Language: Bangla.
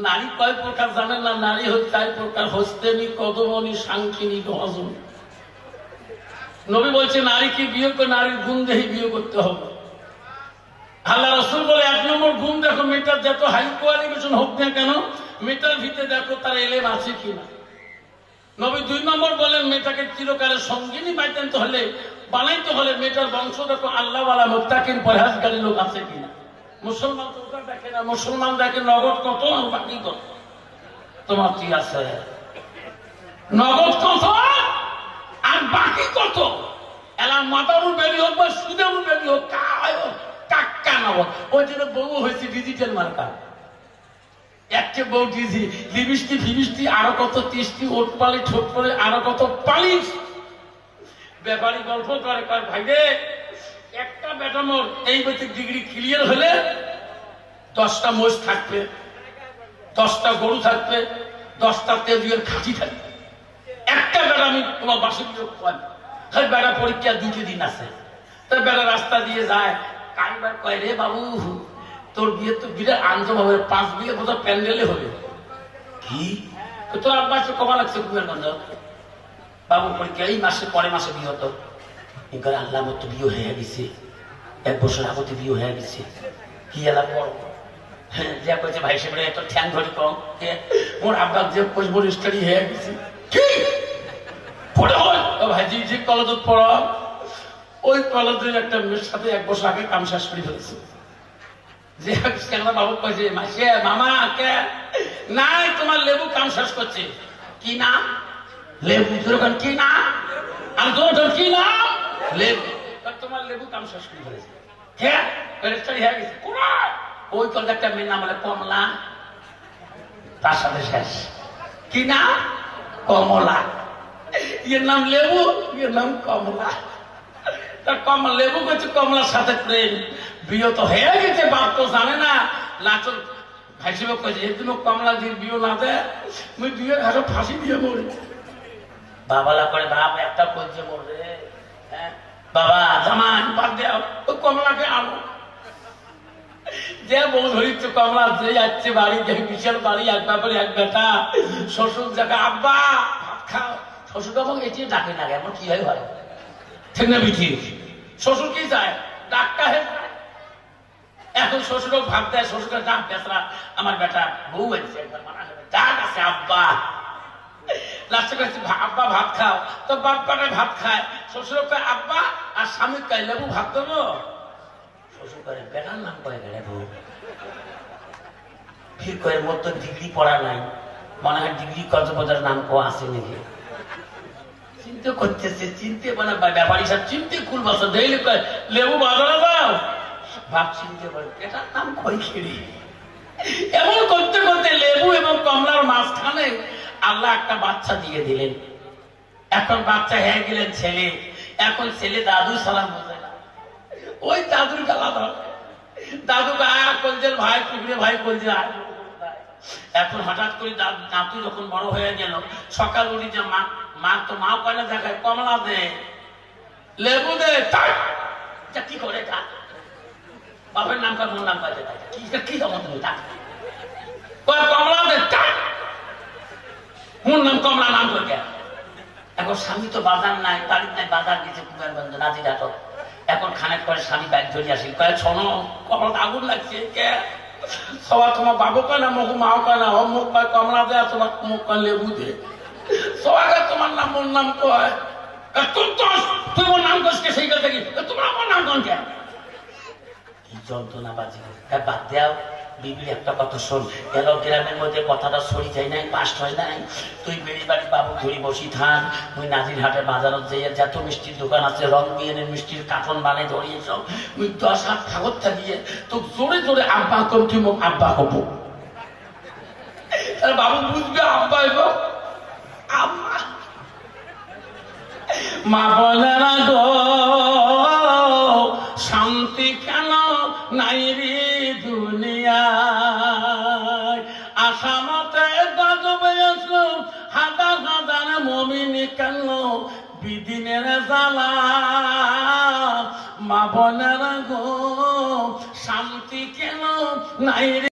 নারী কয় প্রকার জানেন না? নারী হচ্ছে 4 প্রকার: হস্তেনী, কদমনী, সাংকিনী, হজম। নবী বলছে নারীকে বিয়ে করে নারীর গুণ দেখে বিয়ে করতে হবে। আল্লাহ রাসূল বলে 1 নম্বর গুণ দেখো, মেয়েটার যত হাই কোয়ালিফিকেশন হোক না কেন, মেয়েটার ভিতরে দেখো তার এলেম আছে কিনা। নবী 2 নম্বর বলেন মেয়েটাকে চিরকালের সঙ্গিনী বানাইতে হলে মেয়েটার বংশ দেখো আল্লাহওয়ালা মুত্তাকিন পরহেজগারী লোক আছে কিনা। মুসলমান তো ওটা দেখে না, মুসলমান দেখে নগদ কত আর বাকি কত। তোমার কি আছে? নগদ কত আর বাকি কত? এলা মাতারও বেরি হোক বা সুদেরও বেরি হোক, কাক্কা নগদ। ওই জন্য বউ হয়েছে ডিজিটাল মার্কা। একটা বউ ডিজি লিপস্টিক ফিবিস্টিক আরো কত তিস্টি, ওট পালি ঠোঁট পালি আরো কত পালিশ। ব্যাপারী গল্প করে, কয় ভাই রে, একটা বেটা মোর এই বছর ডিগ্রি ক্লিয়ার হলে 10টা মোষ থাকবে, 10টা গরু থাকবে, 10টা তেজুয়ের খাঁচি থাকবে। একটা বেটা আমি তোমার বাসে বিয়োগ পাই। বেটা পরীক্ষা 2 দিন আছে। তার বেটা রাস্তা দিয়ে যায়, কাইবার কয় রে বাবু, তোর বিয়ে তো বিরাট আনন্দ হবে, 5 বিয়ে বোধহয় প্যান্ডেলে হবে। কি তোর আব্বা এসে কমা লাগছে কুমিরগঞ্জ? বাবু পরীক্ষা এই মাসে, পরে মাসে বিয়ে হতো। আল্লাহ মত বিয়ে হয়ে গেছে, 1 বছর আগতে বিয়ে হয়ে গেছে। কি এলা পর যা কয়েছে ভাই সাহেব এত ঠ্যাং ধরি কম, মোর আব্বা যে কোচবর স্টাডি হয়ে গেছে। কি পড়ে হয় ভাইজি যে কলেজত পড়া, ওই কলেজের একটা মেয়ের সাথে 1 বছর আগে কাম শেষ করে ফেলেছে। যে বাবু কয়েছে মাসে মামা কে নাই তোমার লেবু কাম শেষ করছে। কি নাম? লেবু। তোর কি নাম? আর তোর কি নাম? লেবু। তোমার লেবু কাম শেষ করে ফেলেছে। হ্যাঁ হয়ে গেছে। ওই কলেজ একটা মেয়ের নাম বলে কমলা, তার সাথে শেষ। কি নাম? কমলা। এর নাম লেবু, এর নাম কমলা। তার কমলা লেবু করছে কমলার সাথে প্রেম। বিয়ে তো হয়ে গেছে, বাপ তো জানে না। লাচল ভাই সাহেব কয়েছে এদিন কমলা দিয়ে বিয়ে না দেয়, মুই বিয়ে ঘাটে ফাঁসি দিয়ে মরি। বাবালা করে বাপ একটা করছে মরবে। হ্যাঁ বাবা জামান বাদ দেও, ওই কমলাকে আনো। যে বউ ধরিচ্ছে কমলা, যে যাচ্ছে বাড়ি, দেখে বিশাল বাড়ি, এক ব্যাপারে 1 বেটা। শ্বশুর জায়গা আব্বা ভাত খাও। শ্বশুর বাবু এটি ডাকে না, এমন কি হয় ভালো ঠিক না বিঠি? শ্বশুর কি চায়? ডাক্তার হয়ে যায়। এখন শ্বশুরও ভাত দেয়, শ্বশুরকে ডাক বেসরা আমার বেটা বউ হয়েছে, ডাক আছে আব্বা। লাস্টে কাছে আব্বা ভাত খাও, তো বাপ বেটা ভাত খায়। শ্বশুর কয় আব্বা, আর স্বামী কয় লেবু ভাত দেবো। শ্বশুর করে বেটার নাম কয় লেবু। ফির কয়ের মতো ডিগ্রি পড়া নাই, মনে হয় ডিগ্রি কক্সবাজার নাম কো আছে নাকি। চিন্তা করতেছে, চিনতে মানে ব্যাপারী সব চিনতে কুল বছর দেখলে কয় লেবু বাজারে দাও। ভাব চিনতে পারে এটার নাম কই খেলি। এমন করতে করতে লেবু এবং কমলার মাঝখানে আল্লাহ একটা বাচ্চা দিয়ে দিলেন। এখন বাচ্চা হয়ে গেলেন ছেলে। এখন ছেলে দাদু সালাম বোঝে না, ওই দাদুর গালা ধরে। দাদুকে কলজের ভাই টুকরে ভাই কলজে। এখন হঠাৎ করে নাতু যখন বড় হয়ে গেল, সকাল উঠি যে মা তো মা কয়না দেখায় কমলা দে, লেবু দে। কি করে বাপের নাম কার মোর নাম পাইতে কি জমা তুমি কমলা দে, মোর নাম কমলা নাম করে। এখন স্বামী তো বাজার নাই, বাড়ির নাই, বাজার গেছে কুমারগঞ্জ নাজিরাট। এখন খানেক পরে স্বামী ব্যাগ ধরে আসি, কয় শোনো কমলা আগুন লাগছে। কে? সবাই তোমার বাবু কয় না, মুখ মাও কয় না, ওর মুখ কয় কমলা দেয়, তোমার মুখ কয় লেবু দে। সবাই তোমার নাম মোর নাম কয়। তুই মোর নাম করছে সেই কথা কি তোমার আমার নাম কন কে? কি যন্ত্রণা বাজি। বাদ দেও, বিবির একটা কথা শোন। গেল গ্রামের মধ্যে কথাটা সরি যায় নাই, পাস্ট হয় নাই। তুই বেড়ি বাড়ি বাবু ধরি বসি থান, তুই নাজিরহাটের বাজারত যাইয়া যত মিষ্টির দোকান আছে, রং বিয়েনের মিষ্টির কার্টন বানাই ধরিয়েছ, তুই 10 হাত কাগজ থাকিয়ে তো জোরে জোরে আব্বা কর, তুই মুখ আব্বা হবো। তার বাবু বুঝবে আব্বা এগো আম্মা। মা বলে না গো শান্তি কেন নাই রে দুনিয়ায়, আসামতে গজবে আসলো হাজার হাজার মুমিন কেন বিদিনের জ্বালা। মা বলে না গো শান্তি কেন নাই রে।